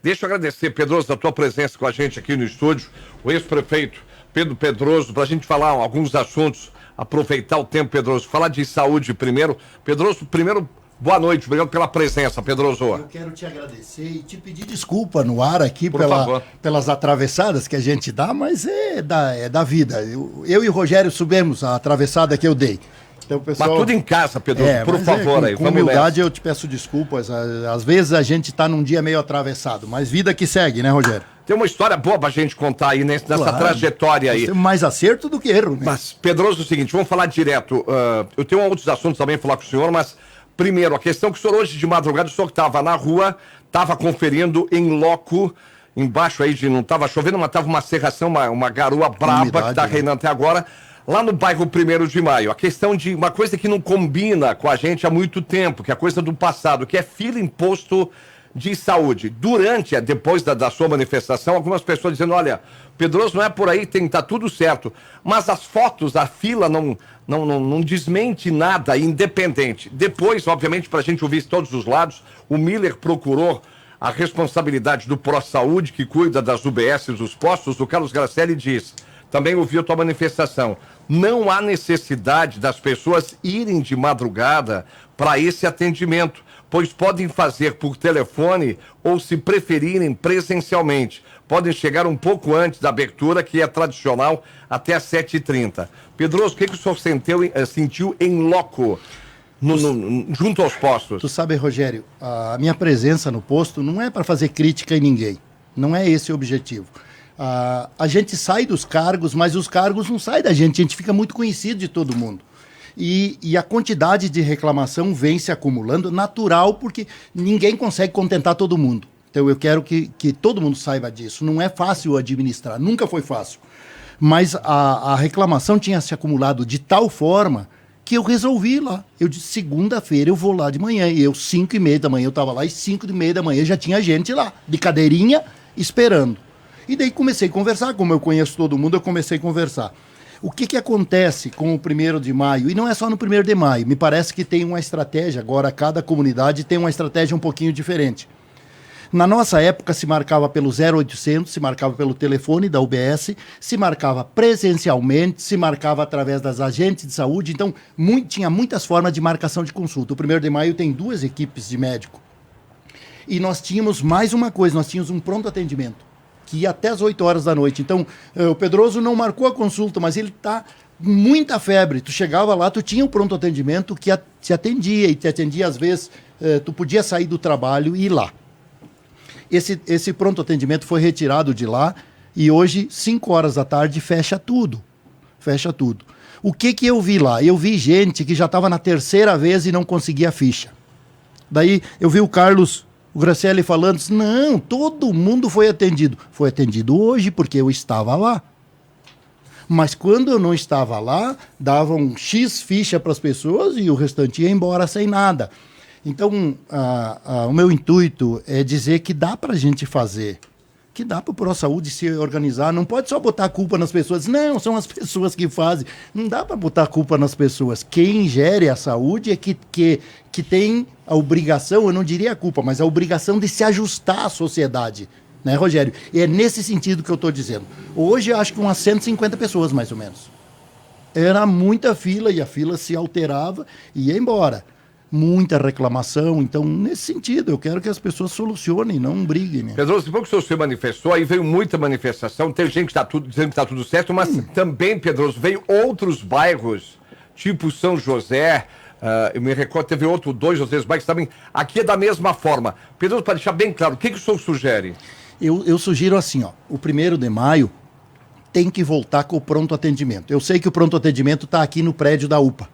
Deixa eu agradecer, Pedroso, a tua presença com a gente aqui no estúdio, o ex-prefeito Pedro Pedroso, para a gente falar alguns assuntos, aproveitar o tempo, Pedroso, falar de saúde primeiro. Pedroso, primeiro, boa noite, obrigado pela presença, Pedroso. Eu quero te agradecer e te pedir desculpa no ar aqui pelas atravessadas que a gente dá, mas é da vida. Eu e o Rogério subimos a atravessada que eu dei. Então, pessoal, mas tudo em casa, Pedroso, por favor. Com humildade eu te peço desculpas. Às vezes a gente está num dia meio atravessado, mas vida que segue, né, Rogério? Tem uma história boa pra gente contar aí nessa trajetória aí. Tem mais acerto do que erro, né? Mas, Pedroso, é o seguinte, vamos falar direto. Eu tenho outros assuntos também pra falar com o senhor, mas primeiro, a questão que o senhor hoje de madrugada, o senhor estava na rua, estava conferindo em loco, embaixo aí de não estava chovendo, mas estava uma serração, uma garoa braba que está reinando até agora. Lá no bairro 1º de Maio, a questão de uma coisa que não combina com a gente há muito tempo, que é a coisa do passado, que é fila em posto de saúde. Depois da sua manifestação, algumas pessoas dizendo, olha, Pedroso, não é por aí, tá tudo certo. Mas as fotos, a fila não desmente nada, independente. Depois, obviamente, para a gente ouvir todos os lados, o Miller procurou a responsabilidade do ProSaúde, que cuida das UBSs, dos postos. O Carlos Gracelli diz, também ouviu a tua manifestação, não há necessidade das pessoas irem de madrugada para esse atendimento, pois podem fazer por telefone ou, se preferirem, presencialmente. Podem chegar um pouco antes da abertura, que é tradicional, até às 7h30. Pedroso, o que o senhor sentiu em loco, junto aos postos? Tu sabe, Rogério, a minha presença no posto não é para fazer crítica em ninguém. Não é esse o objetivo. A gente sai dos cargos, mas os cargos não saem da gente. A gente fica muito conhecido de todo mundo. E a quantidade de reclamação vem se acumulando, natural, porque ninguém consegue contentar todo mundo. Então eu quero que todo mundo saiba disso. Não é fácil administrar, nunca foi fácil. Mas a reclamação tinha se acumulado de tal forma que eu resolvi lá. Eu disse, segunda-feira eu vou lá de manhã. E eu, 5h30 da manhã, eu estava lá, e 5h30 da manhã já tinha gente lá, de cadeirinha, esperando. E daí comecei a conversar, como eu conheço todo mundo, eu comecei a conversar. O que acontece com o 1º de maio? E não é só no 1º de maio, me parece que tem uma estratégia, agora cada comunidade tem uma estratégia um pouquinho diferente. Na nossa época se marcava pelo 0800, se marcava pelo telefone da UBS, se marcava presencialmente, se marcava através das agentes de saúde, então tinha muitas formas de marcação de consulta. O 1º de maio tem 2 equipes de médico. E nós tínhamos mais uma coisa, nós tínhamos um pronto atendimento, que ia até as 8 horas da noite. Então, o Pedroso não marcou a consulta, mas ele está com muita febre. Tu chegava lá, tu tinha um pronto atendimento que te atendia, e te atendia às vezes, tu podia sair do trabalho e ir lá. Esse pronto atendimento foi retirado de lá e hoje, 5 horas da tarde, fecha tudo. Fecha tudo. O que eu vi lá? Eu vi gente que já estava na 3ª vez e não conseguia a ficha. Daí eu vi o Gracelli falando, não, todo mundo foi atendido. Foi atendido hoje porque eu estava lá. Mas quando eu não estava lá, davam X ficha para as pessoas e o restante ia embora sem nada. Então, o meu intuito é dizer que dá para a gente fazer, que dá para o ProSaúde se organizar. Não pode só botar a culpa nas pessoas. Não, são as pessoas que fazem. Não dá para botar a culpa nas pessoas. Quem gere a saúde é que tem a obrigação, eu não diria a culpa, mas a obrigação de se ajustar à sociedade. Né, Rogério? E é nesse sentido que eu estou dizendo. Hoje eu acho que umas 150 pessoas, mais ou menos. Era muita fila e a fila se alterava e ia embora. Muita reclamação, então, nesse sentido, eu quero que as pessoas solucionem, não briguem. Né? Pedro, depois que o senhor se manifestou, aí veio muita manifestação, tem gente que está dizendo que está tudo certo, mas também, Pedro, veio outros bairros, tipo São José, eu me recordo, teve 2 ou 3 bairros também, aqui é da mesma forma. Pedro, para deixar bem claro, o que o senhor sugere? Eu sugiro assim, ó, o 1º de maio tem que voltar com o pronto atendimento. Eu sei que o pronto atendimento está aqui no prédio da UPA.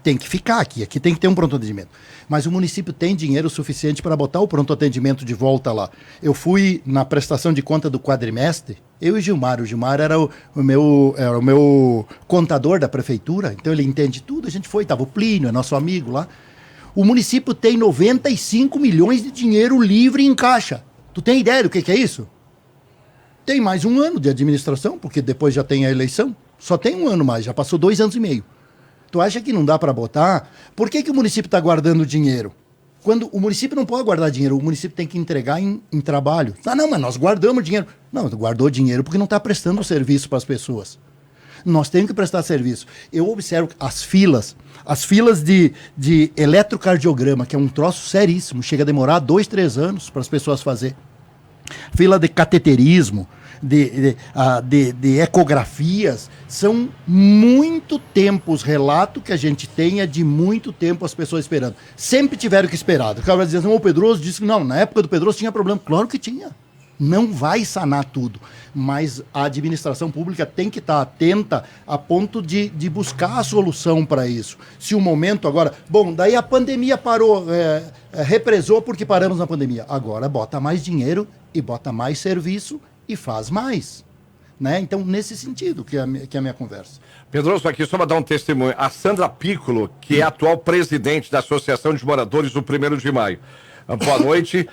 Tem que ficar aqui tem que ter um pronto atendimento. Mas o município tem dinheiro suficiente para botar o pronto atendimento de volta lá. Eu fui na prestação de conta do quadrimestre, eu e Gilmar. O Gilmar era o meu contador da prefeitura, então ele entende tudo. A gente foi, estava o Plínio, é nosso amigo lá. O município tem 95 milhões de dinheiro livre em caixa. Tu tem ideia do que é isso? Tem mais 1 ano de administração, porque depois já tem a eleição. Só tem 1 ano mais, já passou 2 anos e meio. Tu acha que não dá para botar? Por que o município está guardando dinheiro? Quando o município não pode guardar dinheiro, o município tem que entregar em trabalho. Ah, não, mas nós guardamos dinheiro. Não, guardou dinheiro porque não está prestando serviço para as pessoas. Nós temos que prestar serviço. Eu observo as filas de eletrocardiograma, que é um troço seríssimo, chega a demorar 2, 3 anos para as pessoas fazerem. Fila de cateterismo, de ecografias, são muito tempo, os relatos que a gente tem é de muito tempo as pessoas esperando. Sempre tiveram que esperar. O cara vai dizer assim, o Pedroso disse que não, na época do Pedroso tinha problema. Claro que tinha. Não vai sanar tudo, mas a administração pública tem que estar atenta a ponto de buscar a solução para isso. Se o momento agora... Bom, daí a pandemia parou, represou porque paramos na pandemia. Agora bota mais dinheiro e bota mais serviço e faz mais. Né? Então, nesse sentido que é a minha conversa. Pedroso, aqui só para dar um testemunho. A Sandra Piccolo, que é atual presidente da Associação de Moradores do 1º de Maio. Boa noite.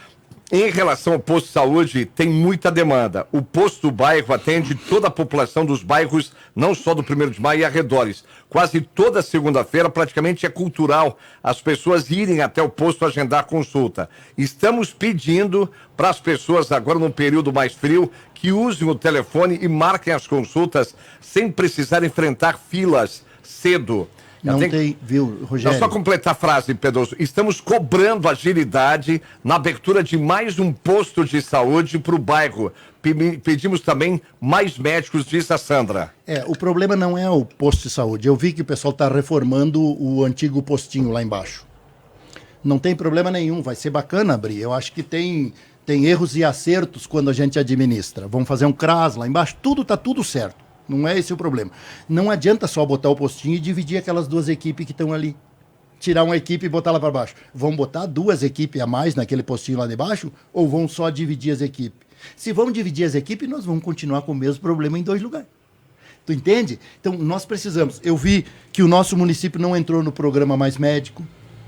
Em relação ao posto de saúde, tem muita demanda. O posto do bairro atende toda a população dos bairros, não só do 1º de Maio e arredores. Quase toda segunda-feira, praticamente é cultural as pessoas irem até o posto agendar consulta. Estamos pedindo para as pessoas, agora num período mais frio, que usem o telefone e marquem as consultas sem precisar enfrentar filas cedo. Não tem, viu, Rogério? Só completar a frase, Pedroso. Estamos cobrando agilidade na abertura de mais um posto de saúde para o bairro. Pedimos também mais médicos, disse a Sandra. O problema não é o posto de saúde. Eu vi que o pessoal está reformando o antigo postinho lá embaixo. Não tem problema nenhum, vai ser bacana abrir. Eu acho que tem erros e acertos quando a gente administra. Vamos fazer um CRAS lá embaixo, está tudo certo. Não é esse o problema. Não adianta só botar o postinho e dividir aquelas 2 equipes que estão ali. Tirar uma equipe e botar lá para baixo. Vão botar 2 equipes a mais naquele postinho lá de baixo ou vão só dividir as equipes? Se vão dividir as equipes, nós vamos continuar com o mesmo problema em 2 lugares. Tu entende? Então, nós precisamos. Eu vi que o nosso município não entrou no programa Mais Médico.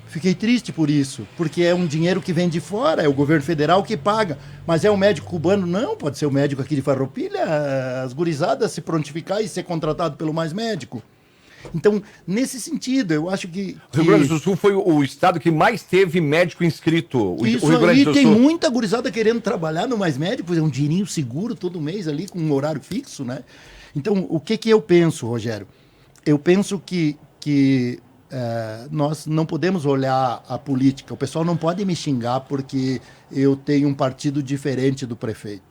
Fiquei triste por isso, porque é um dinheiro que vem de fora, é o governo federal que paga. Mas é o médico cubano? Não, pode ser o médico aqui de Farroupilha, as gurizadas se prontificar e ser contratado pelo Mais Médico. Então, nesse sentido, eu acho que... O Rio Grande do Sul foi o estado que mais teve médico inscrito. Isso, o Rio Grande do Sul tem muita gurizada querendo trabalhar no Mais Médico, é um dinheirinho seguro todo mês ali, com um horário fixo, né? Então, o que eu penso, Rogério? Eu penso que nós não podemos olhar a política. O pessoal não pode me xingar porque eu tenho um partido diferente do prefeito.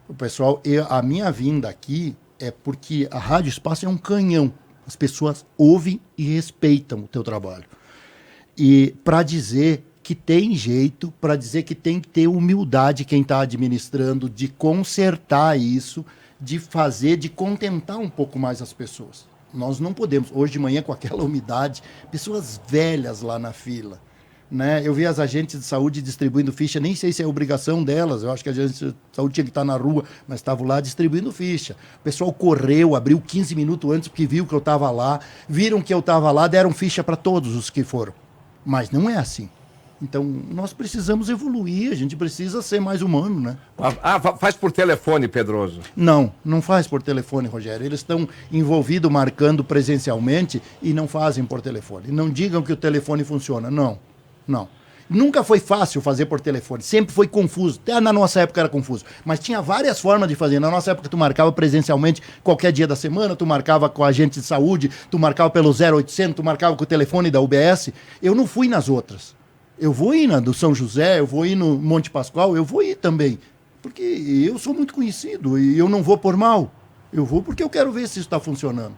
O pessoal, a minha vinda aqui é porque a Rádio Espaço é um canhão. As pessoas ouvem e respeitam o teu trabalho. E para dizer que tem jeito, para dizer que tem que ter humildade quem está administrando, de consertar isso, de fazer, de contentar um pouco mais as pessoas. Nós não podemos, hoje de manhã com aquela umidade, pessoas velhas lá na fila, né? Eu vi as agentes de saúde distribuindo ficha, nem sei se é obrigação delas, eu acho que a agente de saúde tinha que estar na rua, mas estavam lá distribuindo ficha. O pessoal correu, abriu 15 minutos antes porque viu que eu estava lá, viram que eu estava lá, deram ficha para todos os que foram. Mas não é assim. Então, nós precisamos evoluir, a gente precisa ser mais humano, né? Faz por telefone, Pedroso? Não faz por telefone, Rogério. Eles estão envolvidos marcando presencialmente e não fazem por telefone. Não digam que o telefone funciona. Não. Nunca foi fácil fazer por telefone, sempre foi confuso. Até na nossa época era confuso, mas tinha várias formas de fazer. Na nossa época tu marcava presencialmente qualquer dia da semana, tu marcava com a agente de saúde, tu marcava pelo 0800, tu marcava com o telefone da UBS. Eu não fui nas outras. Eu vou ir na do São José, eu vou ir no Monte Pascoal, eu vou ir também. Porque eu sou muito conhecido e eu não vou por mal. Eu vou porque eu quero ver se isso está funcionando.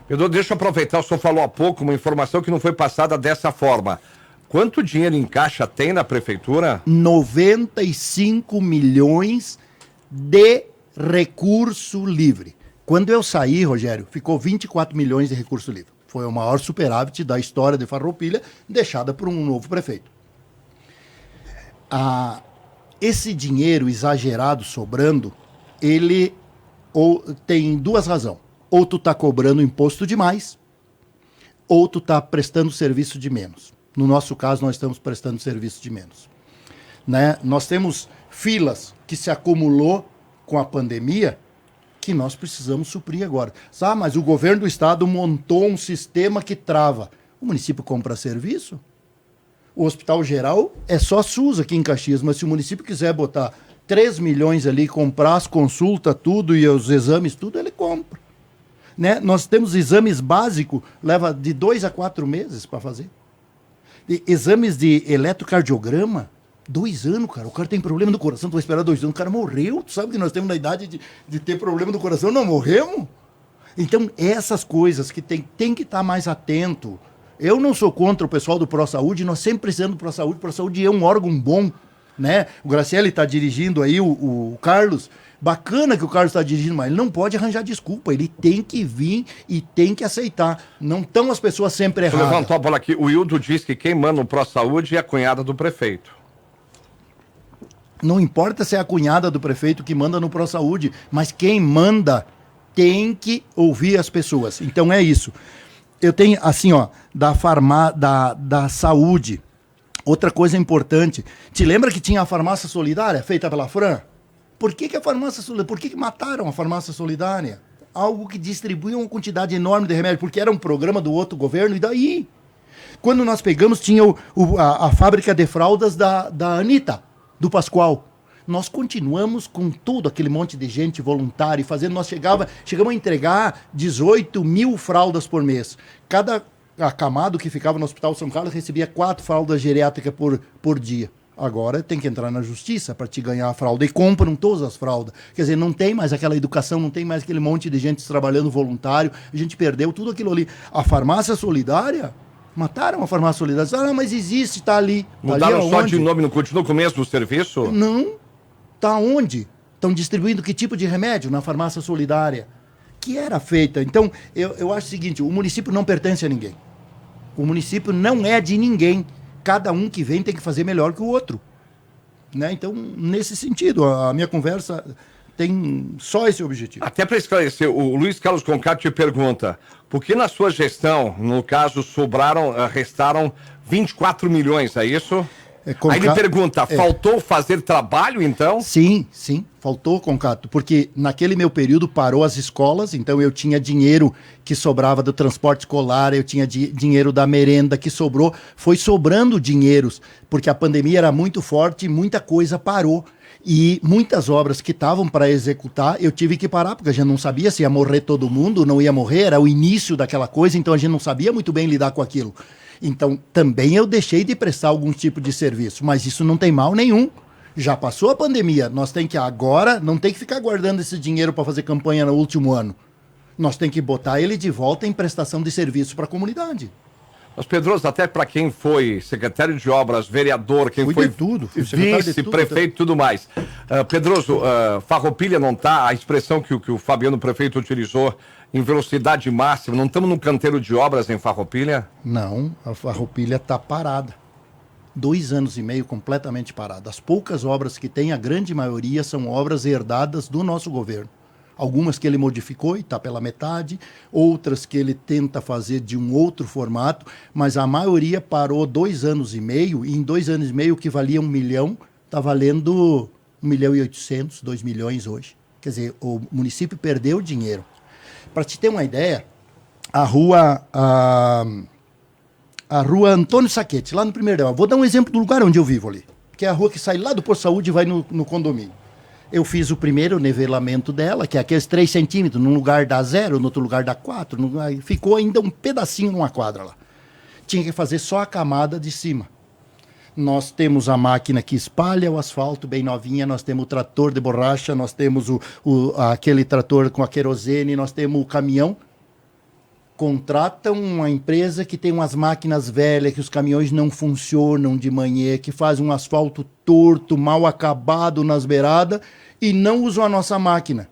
Pedro, deixa eu aproveitar, o senhor falou há pouco uma informação que não foi passada dessa forma. Quanto dinheiro em caixa tem na prefeitura? 95 milhões de recurso livre. Quando eu saí, Rogério, ficou 24 milhões de recurso livre. Foi o maior superávit da história de Farroupilha, deixada por um novo prefeito. Esse dinheiro exagerado sobrando, ele tem 2 razões. Ou tu está cobrando imposto demais, ou tu está prestando serviço de menos. No nosso caso, nós estamos prestando serviço de menos. Né? Nós temos filas que se acumulou com a pandemia que nós precisamos suprir agora. Mas o governo do estado montou um sistema que trava. O município compra serviço? O Hospital Geral é só SUS aqui em Caxias, mas se o município quiser botar 3 milhões ali, comprar as consultas, tudo e os exames, tudo, ele compra. Né? Nós temos exames básicos, leva de 2 a 4 meses para fazer. Exames de eletrocardiograma, 2 anos, cara. O cara tem problema no coração, tu vai esperar 2 anos, o cara morreu. Tu sabe que nós temos na idade de ter problema no coração, não morremos? Então, essas coisas que tem que estar mais atento. Eu não sou contra o pessoal do ProSaúde, nós sempre precisamos do ProSaúde. O ProSaúde é um órgão bom, né? O Graciele está dirigindo aí, o Carlos. Bacana que o Carlos está dirigindo, mas ele não pode arranjar desculpa. Ele tem que vir e tem que aceitar. Não estão as pessoas sempre erradas. Levantou a bola aqui. O Hildo diz que quem manda o ProSaúde é a cunhada do prefeito. Não importa se é a cunhada do prefeito que manda no ProSaúde, mas quem manda tem que ouvir as pessoas. Então é isso. Eu tenho, assim, ó, da saúde. Outra coisa importante. Te lembra que tinha a farmácia solidária feita pela Fran? Por que a farmácia solidária? Por que mataram a farmácia solidária? Algo que distribui uma quantidade enorme de remédio, porque era um programa do outro governo, e daí? Quando nós pegamos, tinha a fábrica de fraldas da Anitta, do Pascoal. Nós continuamos com tudo, aquele monte de gente voluntária fazendo. Nós chegamos a entregar 18 mil fraldas por mês. Cada acamado que ficava no Hospital São Carlos recebia 4 fraldas geriátricas por dia. Agora tem que entrar na justiça para te ganhar a fralda. E compram todas as fraldas. Quer dizer, não tem mais aquela educação, não tem mais aquele monte de gente trabalhando voluntário. A gente perdeu tudo aquilo ali. A farmácia solidária, mataram a farmácia solidária. Ah, mas existe, está ali. Mudaram ali só de nome, não continua com o mesmo serviço? Não. Está onde? Estão distribuindo que tipo de remédio na farmácia solidária? Que era feita. Então, eu acho o seguinte, o município não pertence a ninguém. O município não é de ninguém. Cada um que vem tem que fazer melhor que o outro. Né? Então, nesse sentido, a minha conversa tem só esse objetivo. Até para esclarecer, o Luiz Carlos Concato te pergunta, por que na sua gestão, no caso, restaram 24 milhões, é isso? Aí ele pergunta, faltou fazer trabalho, então? Sim, faltou, Concato, porque naquele meu período parou as escolas, então eu tinha dinheiro que sobrava do transporte escolar, eu tinha dinheiro da merenda que sobrou, foi sobrando dinheiros, porque a pandemia era muito forte e muita coisa parou. E muitas obras que estavam para executar, eu tive que parar, porque a gente não sabia se ia morrer todo mundo, não ia morrer, era o início daquela coisa, então a gente não sabia muito bem lidar com aquilo. Então, também eu deixei de prestar algum tipo de serviço, mas isso não tem mal nenhum. Já passou a pandemia, nós tem que agora, não tem que ficar guardando esse dinheiro para fazer campanha no último ano. Nós tem que botar ele de volta em prestação de serviço para a comunidade. Mas, Pedroso, até para quem foi secretário de obras, vereador, quem foi vice, prefeito e tudo mais. Pedroso, Farroupilha não está, a expressão que o Fabiano prefeito utilizou, em velocidade máxima, não estamos num canteiro de obras em Farroupilha? Não, a Farroupilha está parada. 2 anos e meio completamente parada. As poucas obras que tem, a grande maioria, são obras herdadas do nosso governo. Algumas que ele modificou e está pela metade, outras que ele tenta fazer de um outro formato, mas a maioria parou 2 anos e meio, e em 2 anos e meio o que valia 1 milhão, está valendo 1.800.000, 2 milhões hoje. Quer dizer, o município perdeu dinheiro. Para te ter uma ideia, a rua Antônio Saquete, lá no primeiro, vou dar um exemplo do lugar onde eu vivo ali, que é a rua que sai lá do Posto Saúde e vai no condomínio. Eu fiz o primeiro nivelamento dela, que é aqueles 3 centímetros, num lugar dá 0, no outro lugar dá 4, ficou ainda um pedacinho numa quadra lá. Tinha que fazer só a camada de cima. Nós temos a máquina que espalha o asfalto bem novinha, nós temos o trator de borracha, nós temos aquele trator com a querosene, nós temos o caminhão. Contratam uma empresa que tem umas máquinas velhas, que os caminhões não funcionam de manhã, que faz um asfalto torto, mal acabado nas beiradas e não usam a nossa máquina.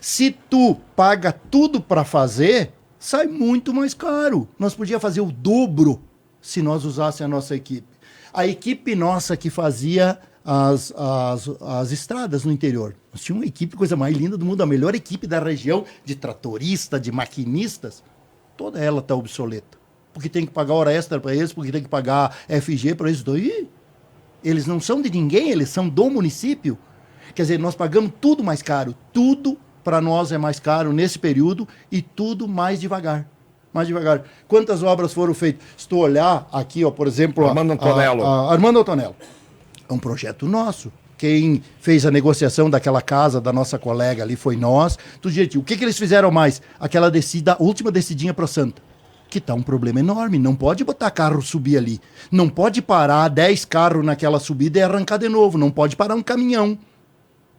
Se tu paga tudo para fazer, sai muito mais caro. Nós podíamos fazer o dobro se nós usássemos a nossa equipe. A equipe nossa que fazia as estradas no interior. Nós tínhamos uma equipe, coisa mais linda do mundo, a melhor equipe da região, de tratorista, de maquinistas. Toda ela está obsoleta. Porque tem que pagar hora extra para eles, porque tem que pagar FG para eles. Eles não são de ninguém, eles são do município. Quer dizer, nós pagamos tudo mais caro. Tudo para nós é mais caro nesse período e tudo mais devagar. mais devagar. Quantas obras foram feitas? Se tu olhar aqui, ó, por exemplo... Armando Antonello. Armando Antonello. É um projeto nosso. Quem fez a negociação daquela casa da nossa colega ali foi nós. Gente, o que eles fizeram mais? Aquela descida, última descidinha para Santa. Que tá um problema enorme. Não pode botar carro subir ali. Não pode parar 10 carros naquela subida e arrancar de novo. Não pode parar um caminhão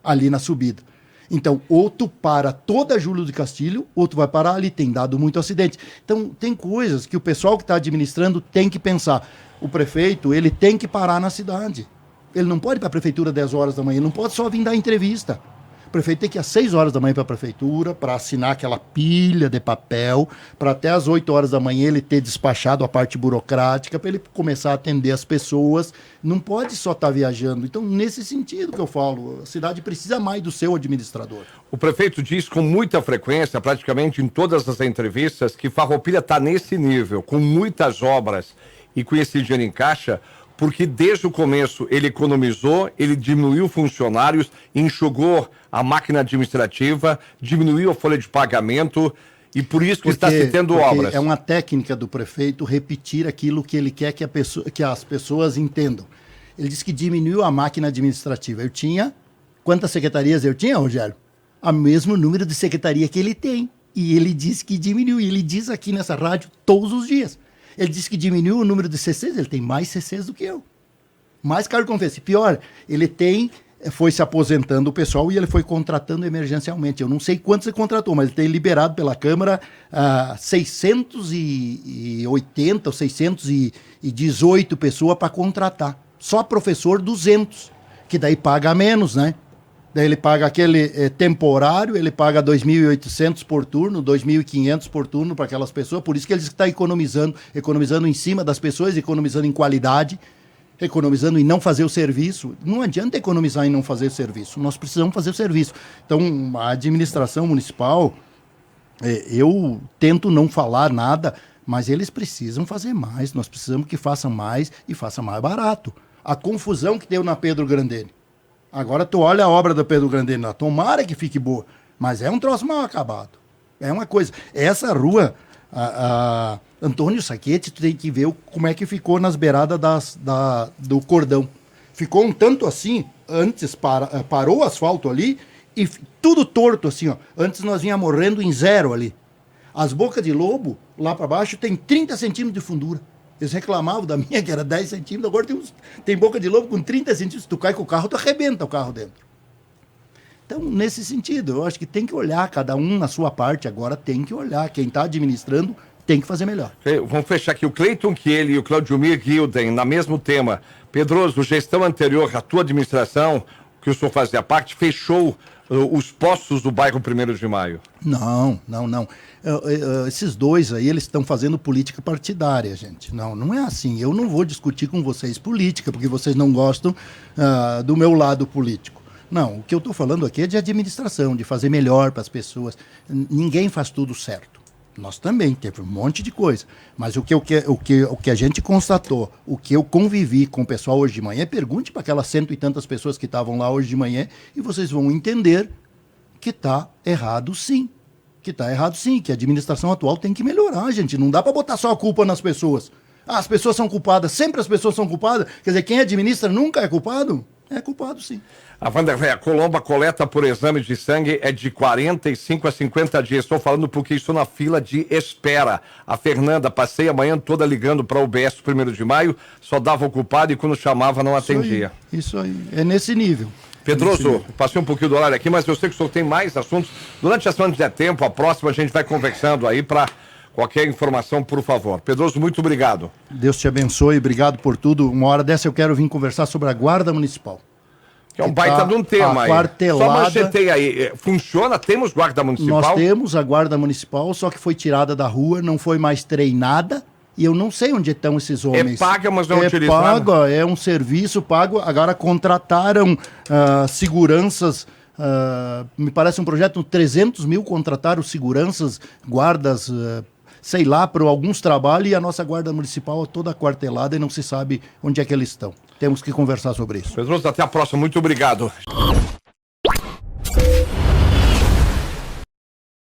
ali na subida. Então, ou tu para toda a Júlio de Castilho, ou tu vai parar ali. Tem dado muito acidente. Então, tem coisas que o pessoal que está administrando tem que pensar. O prefeito, ele tem que parar na cidade. Ele não pode ir para a prefeitura às 10 horas da manhã, ele não pode só vir dar entrevista. O prefeito tem que ir às 6 horas da manhã para a prefeitura, para assinar aquela pilha de papel, para até às 8 horas da manhã ele ter despachado a parte burocrática, para ele começar a atender as pessoas. Não pode só estar viajando. Então, nesse sentido que eu falo, a cidade precisa mais do seu administrador. O prefeito diz com muita frequência, praticamente em todas as entrevistas, que Farroupilha está nesse nível, com muitas obras e com esse dinheiro em caixa, porque desde o começo ele economizou, ele diminuiu funcionários, enxugou a máquina administrativa, diminuiu a folha de pagamento e por isso que está se tendo obras. É uma técnica do prefeito repetir aquilo que ele quer que as pessoas entendam. Ele disse que diminuiu a máquina administrativa. Eu tinha... Quantas secretarias eu tinha, Rogério? O mesmo número de secretaria que ele tem. E ele disse que diminuiu. E ele diz aqui nessa rádio todos os dias. Ele disse que diminuiu o número de CCs, ele tem mais CCs do que eu. Mais cargo confesso. Pior, ele foi se aposentando o pessoal e ele foi contratando emergencialmente. Eu não sei quantos ele contratou, mas ele tem liberado pela Câmara 680 ou 618 pessoas para contratar. Só professor 200, que daí paga menos, né? Daí ele paga aquele temporário, ele paga 2.800 por turno, 2.500 por turno para aquelas pessoas. Por isso que ele está economizando em cima das pessoas, economizando em qualidade, economizando em não fazer o serviço. Não adianta economizar em não fazer o serviço, nós precisamos fazer o serviço. Então, a administração municipal, eu tento não falar nada, mas eles precisam fazer mais, nós precisamos que façam mais e façam mais barato. A confusão que deu na Pedro Grandene. Agora tu olha a obra da Pedro Grandene lá, tomara que fique boa, mas é um troço mal acabado. É uma coisa. Essa rua, Antônio Saquete, tu tem que ver como é que ficou nas beiradas do cordão. Ficou um tanto assim, antes parou o asfalto ali e tudo torto assim, ó. Antes nós vinha morrendo em zero ali. As bocas de lobo, lá para baixo, tem 30 centímetros de fundura. Eles reclamavam da minha, que era 10 centímetros, agora tem boca de lobo com 30 centímetros. Se tu cai com o carro, tu arrebenta o carro dentro. Então, nesse sentido, eu acho que tem que olhar, cada um na sua parte, agora tem que olhar. Quem está administrando tem que fazer melhor. Vamos fechar aqui. O Cleiton Kiel e o Claudiomir Gilden, na mesmo tema. Pedroso, gestão anterior à tua administração, que o senhor fazia parte, fechou os postos do bairro 1º de Maio. Não. Esses dois aí, eles estão fazendo política partidária, gente. Não é assim. Eu não vou discutir com vocês política, porque vocês não gostam do meu lado político. Não, o que eu estou falando aqui é de administração, de fazer melhor para as pessoas. Ninguém faz tudo certo. Nós também, teve um monte de coisa. Mas o que a gente constatou, o que eu convivi com o pessoal hoje de manhã, pergunte para aquelas 100 e tantas pessoas que estavam lá hoje de manhã e vocês vão entender que está errado sim. Que a administração atual tem que melhorar, gente. Não dá para botar só a culpa nas pessoas. As pessoas são culpadas, sempre as pessoas são culpadas. Quer dizer, quem administra nunca é culpado? É culpado sim. A Vanderlei, a Colomba coleta por exame de sangue é de 45 a 50 dias. Estou falando porque estou na fila de espera. A Fernanda, passei a manhã toda ligando para o UBS 1º de Maio, só dava ocupado e quando chamava não atendia. Isso aí. É nesse nível. Pedroso, passei um pouquinho do horário aqui, mas eu sei que o senhor tem mais assuntos. Durante a semana de tempo, a próxima a gente vai conversando aí para qualquer informação, por favor. Pedroso, muito obrigado. Deus te abençoe, obrigado por tudo. Uma hora dessa eu quero vir conversar sobre a Guarda Municipal. Que é um baita de um tema aí. Só manchetei aí. Funciona? Temos Guarda Municipal? Nós temos a Guarda Municipal, só que foi tirada da rua, não foi mais treinada. E eu não sei onde estão esses homens. É paga, mas não é utilizada. É paga, é um serviço pago. Agora contrataram seguranças, me parece um projeto, 300 mil contrataram seguranças, guardas, sei lá, para alguns trabalhos, e a nossa Guarda Municipal é toda quartelada e não se sabe onde é que eles estão. Temos que conversar sobre isso. Pedroso, até a próxima. Muito obrigado.